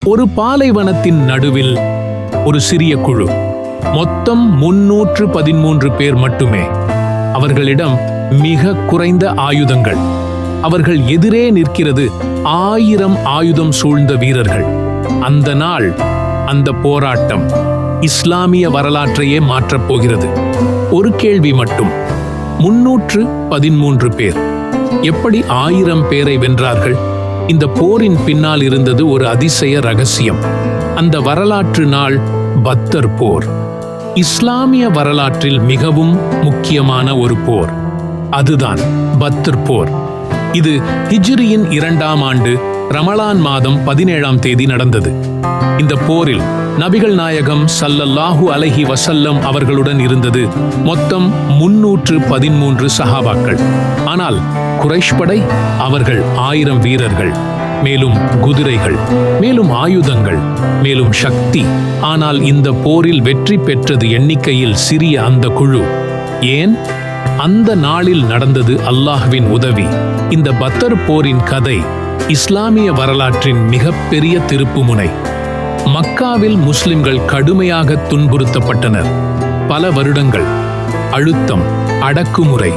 ஒரு பாலைவனத்தின் நடுவில் ஒரு சிறிய குழு, மொத்தம் 313 பேர் மட்டுமே. அவர்களிடம் மிக குறைந்த ஆயுதங்கள். அவர்கள் எதிரே நிற்கிறது 1000 ஆயுதம் சூழ்ந்த வீரர்கள். அந்த நாள், அந்த போராட்டம் இஸ்லாமிய வரலாற்றையே மாற்றப் போகிறது. ஒரு கேள்வி மட்டும், 313 பேர் எப்படி 1000 பேரை வென்றார்கள்? இந்த போரின் பின்னால் இருந்தது ஒரு அதிசய ரகசியம். அந்த வரலாற்று நாள் பத்ர் போர். இஸ்லாமிய வரலாற்றில் மிகவும் முக்கியமான ஒரு போர். அதுதான் பத்ர் போர். இது ஹிஜ்ரியின் 2ஆம் ஆண்டு ரமலான் மாதம் 17ஆம் தேதி நடந்தது. இந்த போரில் நபிகள் நாயகம் ஸல்லல்லாஹு அலைஹி வஸல்லம் அவர்களுடன் இருந்தது மொத்தம் 313 சஹாபாக்கள். ஆனால் குறைஷ் படை, அவர்கள் 1000 வீரர்கள், மேலும் குதிரைகள், மேலும் ஆயுதங்கள், மேலும் சக்தி. ஆனால் இந்த போரில் வெற்றி பெற்றது எண்ணிக்கையில் சிறிய அந்த குழு. ஏன்? அந்த நாளில் நடந்தது அல்லாஹ்வின் உதவி. இந்த பத்ர் போரின் கதை இஸ்லாமிய வரலாற்றின் மிகப்பெரிய திருப்புமுனை. மக்காவில் முஸ்லிம்கள் கடுமையாக துன்புறுத்தப்பட்டனர். பல வருடங்கள் அழுத்தம், அடக்குமுறை.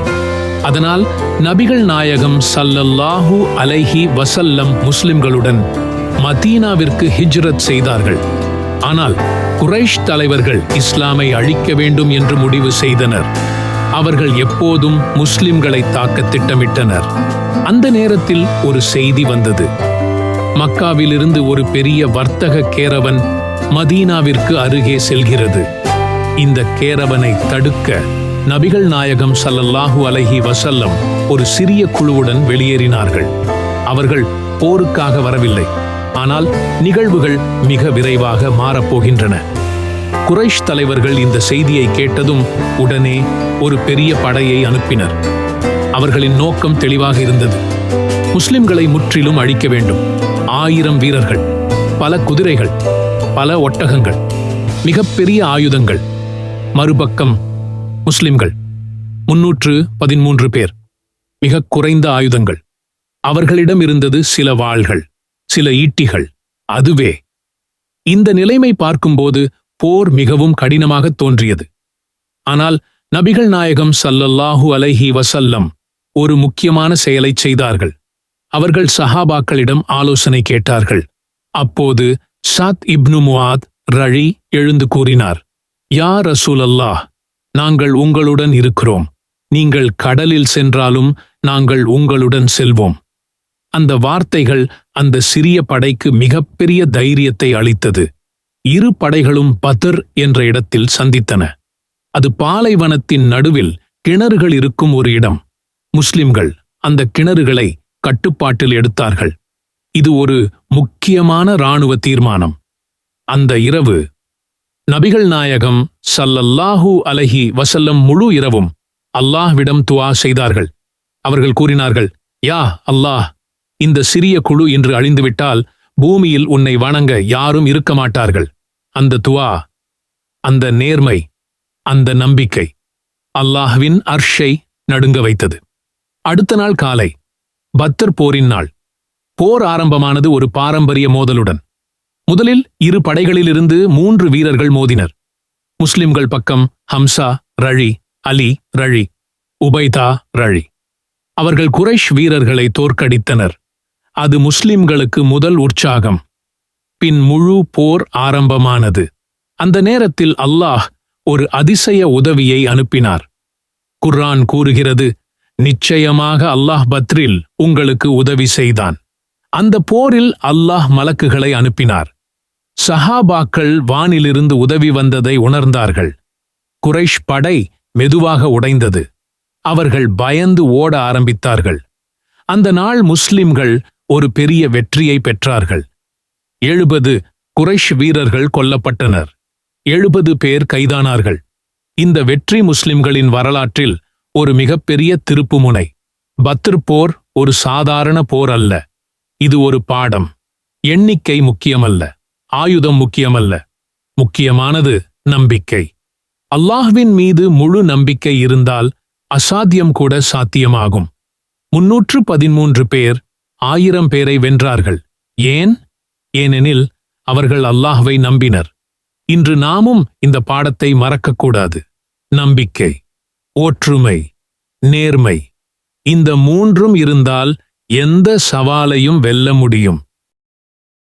அதனால் நபிகள் நாயகம் ஸல்லல்லாஹு அலைஹி வஸல்லம் முஸ்லிம்களுடன் மதீனாவிற்கு ஹிஜ்ரத் செய்தார்கள். ஆனால் குறைஷ் தலைவர்கள் இஸ்லாமை அழிக்க வேண்டும் என்று முடிவு செய்தனர். அவர்கள் எப்போதும் முஸ்லிம்களை தாக்க திட்டமிட்டனர். அந்த நேரத்தில் ஒரு செய்தி வந்தது. மக்காவிலிருந்து ஒரு பெரிய வர்த்தக கேரவன் மதீனாவிற்கு அருகே செல்கிறது. இந்த கேரவனை தடுக்க நபிகள் நாயகம் ஸல்லல்லாஹு அலைஹி வஸல்லம் ஒரு சிறிய குழுவுடன் வெளியேறினார்கள். அவர்கள் போருக்காக வரவில்லை, ஆனால் நிகழ்வுகள் மிக விரைவாக மாறப்போகின்றன. குறைஷ் தலைவர்கள் இந்த செய்தியை கேட்டதும் உடனே ஒரு பெரிய படையை அனுப்பினர். அவர்களின் நோக்கம் தெளிவாக இருந்தது. முஸ்லிம்களை முற்றிலும் அழிக்க வேண்டும். 1000 வீரர்கள், பல குதிரைகள், பல ஒட்டகங்கள், மிகப்பெரிய ஆயுதங்கள். மறுபக்கம் முஸ்லிம்கள் 313 பேர், மிக குறைந்த ஆயுதங்கள். அவர்களிடம் இருந்தது சில வாள்கள், சில ஈட்டிகள். அதுவே. இந்த நிலைமை பார்க்கும்போது போர் மிகவும் கடினமாக தோன்றியது. ஆனால் நபிகள் நாயகம் ஸல்லல்லாஹு அலைஹி வஸல்லம் ஒரு முக்கியமான செயலை செய்தார்கள். அவர்கள் சஹாபாக்களிடம் ஆலோசனை கேட்டார்கள். அப்போது ஸஅத் இப்னு முஆத் ரழி எழுந்து கூறினார், யா ரசூலல்லாஹ், நாங்கள் உங்களுடன் இருக்கிறோம். நீங்கள் கடலில் சென்றாலும் நாங்கள் உங்களுடன் செல்வோம். அந்த வார்த்தைகள் அந்த சிறிய படைக்கு மிகப்பெரிய தைரியத்தை அளித்தது. இரு படைகளும் பத்ர் என்ற இடத்தில் சந்தித்தன. அது பாலைவனத்தின் நடுவில் கிணறுகள் இருக்கும் ஒரு இடம். முஸ்லிம்கள் அந்த கிணறுகளை கட்டுப்பாட்டில் எடுத்தார்கள். இது ஒரு முக்கியமான இராணுவ தீர்மானம். அந்த இரவு நபிகள் நாயகம் ஸல்லல்லாஹு அலைஹி வஸல்லம் முழு இரவும் அல்லாஹ்விடம் துஆ செய்தார்கள். அவர்கள் கூறினார்கள், யா அல்லாஹ், இந்த சிறிய குழு இன்று அழிந்துவிட்டால் பூமியில் உன்னை வணங்க யாரும் இருக்க மாட்டார்கள். அந்த துஆ, அந்த நேர்மை, அந்த நம்பிக்கை அல்லாஹ்வின் அர்ஷை நடுங்க வைத்தது. அடுத்த நாள் காலை, பத்ர் போரின் நாள். போர் ஆரம்பமானது ஒரு பாரம்பரிய மோதலுடன். முதலில் இரு படைகளிலிருந்து 3 வீரர்கள் மோதினர். முஸ்லிம்கள் பக்கம் ஹம்சா ரழி, அலி ரழி, உபைதா ரழி. அவர்கள் குறைஷ் வீரர்களை தோற்கடித்தனர். அது முஸ்லிம்களுக்கு முதல் உற்சாகம். பின் முழு போர் ஆரம்பமானது. அந்த நேரத்தில் அல்லாஹ் ஒரு அதிசய உதவியை அனுப்பினார். குர்ஆன் கூறுகிறது, நிச்சயமாக அல்லாஹ் பத்ரில் உங்களுக்கு உதவி செய்தான். அந்த போரில் அல்லாஹ் மலக்குகளை அனுப்பினார். சஹாபாக்கள் வானிலிருந்து உதவி வந்ததை உணர்ந்தார்கள். குறைஷ் படை மெதுவாக உடைந்தது. அவர்கள் பயந்து ஓட ஆரம்பித்தார்கள். அந்த நாள் முஸ்லிம்கள் ஒரு பெரிய வெற்றியை பெற்றார்கள். 70 குறைஷ் வீரர்கள் கொல்லப்பட்டனர். 70 பேர் கைதானார்கள். இந்த வெற்றி முஸ்லிம்களின் வரலாற்றில் ஒரு மிகப்பெரிய திருப்புமுனை. பத்ர் போர் ஒரு சாதாரண போர் அல்ல. இது ஒரு பாடம். எண்ணிக்கை முக்கியமல்ல, ஆயுதம் முக்கியமல்ல. முக்கியமானது நம்பிக்கை. அல்லாஹ்வின் மீது முழு நம்பிக்கை இருந்தால் அசாத்தியம் கூட சாத்தியமாகும். 313 பேர் 1000 பேரை வென்றார்கள். ஏன்? ஏனெனில் அவர்கள் அல்லாஹ்வை நம்பினர். இன்று நாமும் இந்த பாடத்தை மறக்கக்கூடாது. நம்பிக்கை, ஒற்றுமை, நேர்மை, இந்த மூன்றும் இருந்தால் எந்த சவாலையும் வெல்ல முடியும்.